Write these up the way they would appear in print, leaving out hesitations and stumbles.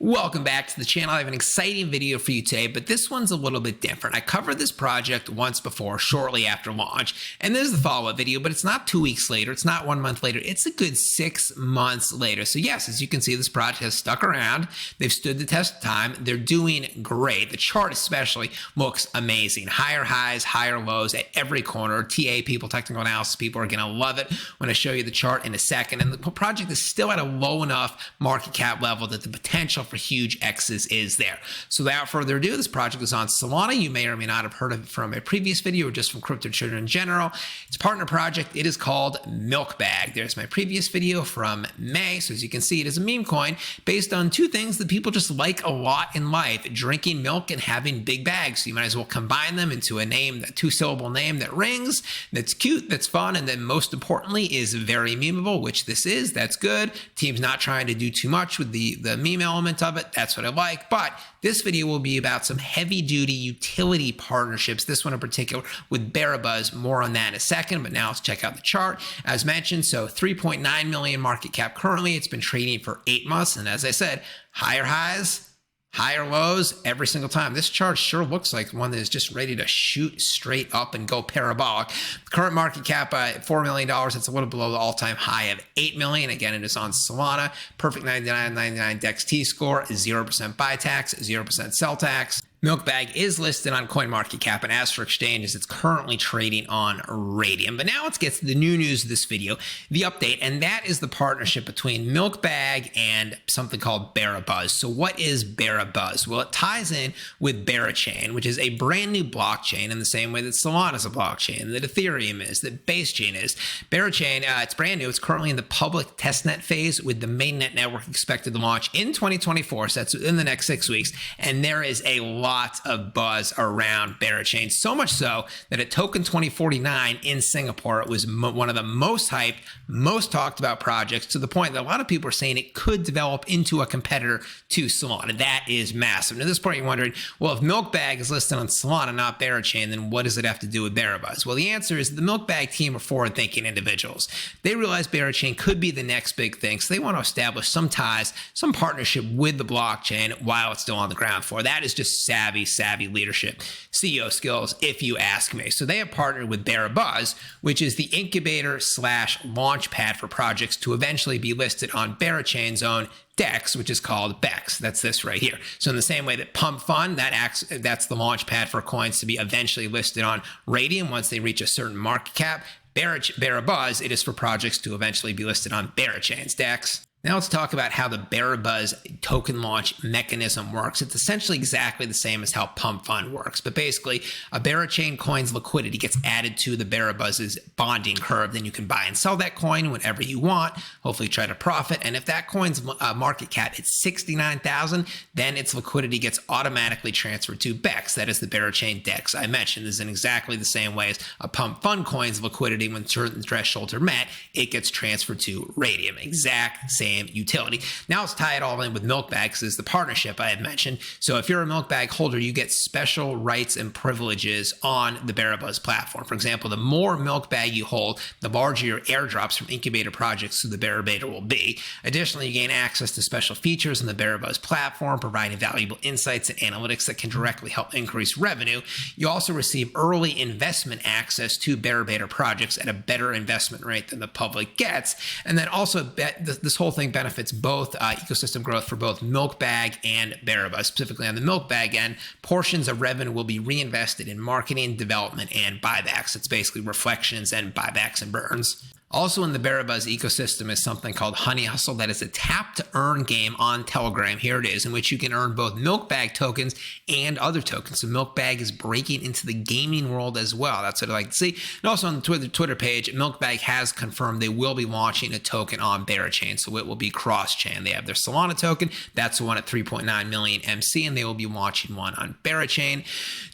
Welcome back to the channel. I have an exciting video for you today, but this one's a little bit different. I covered this project once before, shortly after launch, and this is the follow-up video, but it's not 2 weeks later, it's not 1 month later, it's a good 6 months later. So yes, as you can see, this project has stuck around. They've stood the test of time. They're doing great. The chart especially looks amazing. Higher highs, higher lows at every corner. TA people, technical analysis people are going to love it when I show you the chart in a second. And the project is still at a low enough market cap level that the potential for huge X's is there. So without further ado, this project is on Solana. You may or may not have heard of it from a previous video or just from crypto trader in general. It's a partner project. It is called MILKBAG. There's my previous video from May. So as you can see, it is a meme coin based on two things that people just like a lot in life: drinking milk and having big bags. So you might as well combine them into a name, that two-syllable name that rings, that's cute, that's fun, and then most importantly is very memeable, which this is. That's good. Team's not trying to do too much with the meme element of it. That's what I like. But this video will be about some heavy-duty utility partnerships, this one in particular with Berachain. More on that in a second, but now let's check out the chart. As mentioned, so 3.9 million market cap currently. It's been trading for 8 months, and as I said, higher highs, higher lows every single time. This chart sure looks like one that is just ready to shoot straight up and go parabolic. The current market cap $4 million. It's a little below the all-time high of 8 million. Again, it is on Solana. Perfect 99.99 DEX T-score, 0% buy tax, 0% sell tax. MILKBAG is listed on CoinMarketCap, and as for exchanges, it's currently trading on Radium. But now let's get to the new news of this video, the update, and that is the partnership between MILKBAG and something called Berachain. So what is Berachain? Well, it ties in with Berachain, which is a brand new blockchain in the same way that Solana is a blockchain, that Ethereum is, that Basechain is. Berachain, it's brand new. It's currently in the public testnet phase with the mainnet network expected to launch in 2024, so that's within the next 6 weeks, and there is a lot of buzz around Berachain, so much so that at Token 2049 in Singapore, it was one of the most hyped, most talked about projects, to the point that a lot of people are saying it could develop into a competitor to Solana. That is massive. And at this point, you're wondering, well, if MILKBAG is listed on Solana, not Berachain, then what does it have to do with Berachain? Well, the answer is the MILKBAG team are forward-thinking individuals. They realize Berachain could be the next big thing, so they want to establish some ties, some partnership with the blockchain while it's still on the ground floor. That is just savvy leadership, CEO skills, if you ask me. So they have partnered with Berachain, which is the incubator / launch pad for projects to eventually be listed on Berachain's own DEX, which is called BEX. That's this right here. So in the same way that Pump Fund, that's the launch pad for coins to be eventually listed on Radium once they reach a certain market cap. Berachain, it is for projects to eventually be listed on Berachain's DEX. Now let's talk about how the Berachain token launch mechanism works. It's essentially exactly the same as how Pump Fund works, but basically a Berachain coin's liquidity gets added to the Berachain's bonding curve. Then you can buy and sell that coin whenever you want, hopefully try to profit. And if that coin's market cap is 69,000, then its liquidity gets automatically transferred to BEX. That is the Berachain DEX I mentioned. This is in exactly the same way as a Pump Fund coin's liquidity. When certain thresholds are met, it gets transferred to Radium. Exact same utility. Now let's tie it all in with MILKBAG, because it's the partnership I had mentioned. So if you're a MILKBAG holder, you get special rights and privileges on the Berachain platform. For example, the more MILKBAG you hold, the larger your airdrops from incubator projects to the Berachain will be. Additionally, you gain access to special features on the Berachain platform, providing valuable insights and analytics that can directly help increase revenue. You also receive early investment access to Berachain projects at a better investment rate than the public gets. And then also this whole thing benefits both ecosystem growth for both MILKBAG and Berachain. Specifically on the MILKBAG end, portions of revenue will be reinvested in marketing, development, and buybacks. It's basically reflections and buybacks and burns. Also in the Berachain ecosystem is something called Honey Hustle. That is a tap-to-earn game on Telegram. Here it is, in which you can earn both MILKBAG tokens and other tokens. So MILKBAG is breaking into the gaming world as well. That's what I like to see. And also on the Twitter page, MILKBAG has confirmed they will be launching a token on Berachain. So it will be Crosschain. They have their Solana token. That's the one at 3.9 million MC, and they will be launching one on Berachain.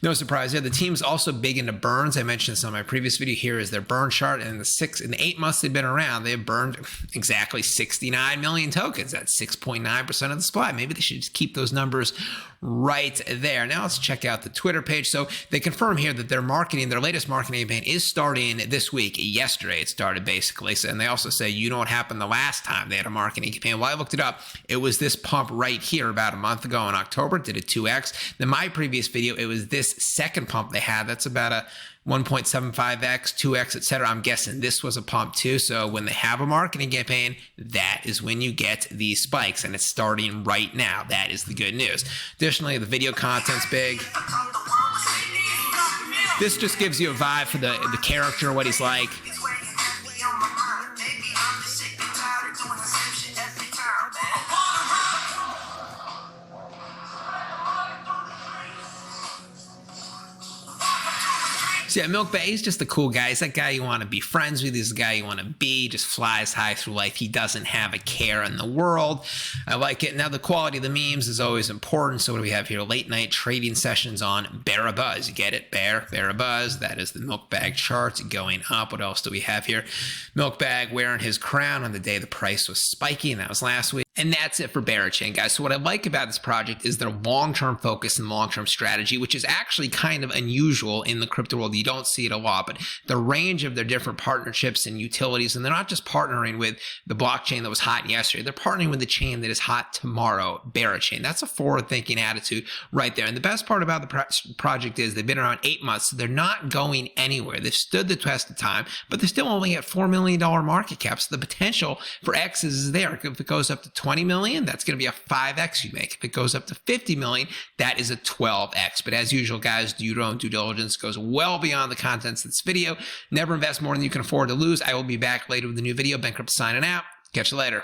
No surprise there. The team's also big into burns. I mentioned this on my previous video. Here is their burn chart, and in the 8 months months they've been around, they've burned exactly 69 million tokens. That's 6.9% of the supply. Maybe they should just keep those numbers right there. Now let's check out the Twitter page. So they confirm here that their latest marketing campaign is starting this week. Yesterday it started basically. So, and they also say, you know what happened the last time they had a marketing campaign? Well, I looked it up. It was this pump right here about a month ago in October. Did a 2x. Then my previous video, it was this second pump they had. That's about a 1.75x, 2x, etc. I'm guessing this was a pump too. So when they have a marketing campaign, that is when you get these spikes, and it's starting right now. That is the good news. Additionally, the video content's big. This just gives you a vibe for the character, what he's like. So yeah, MILKBAG, he's just a cool guy. He's that guy you want to be friends with. He's the guy you want to be. Just flies high through life. He doesn't have a care in the world. I like it. Now, the quality of the memes is always important. So what do we have here? Late night trading sessions on Berachain. You get it? Berachain. That is the MILKBAG charts going up. What else do we have here? MILKBAG wearing his crown on the day the price was spiking. That was last week. And that's it for Berachain, guys. So what I like about this project is their long-term focus and long-term strategy, which is actually kind of unusual in the crypto world. You don't see it a lot, but the range of their different partnerships and utilities, and they're not just partnering with the blockchain that was hot yesterday. They're partnering with the chain that is hot tomorrow, Berachain. That's a forward-thinking attitude right there. And the best part about the project is they've been around 8 months, so they're not going anywhere. They've stood the test of time, but they're still only at $4 million market cap. So the potential for X's is there. If it goes up to 20 million, that's going to be a 5x you make. If it goes up to 50 million, that is a 12x. But as usual, guys, do your own due diligence. It goes well beyond the contents of this video. Never invest more than you can afford to lose. I will be back later with a new video. Ben Crypto signing out. Catch you later.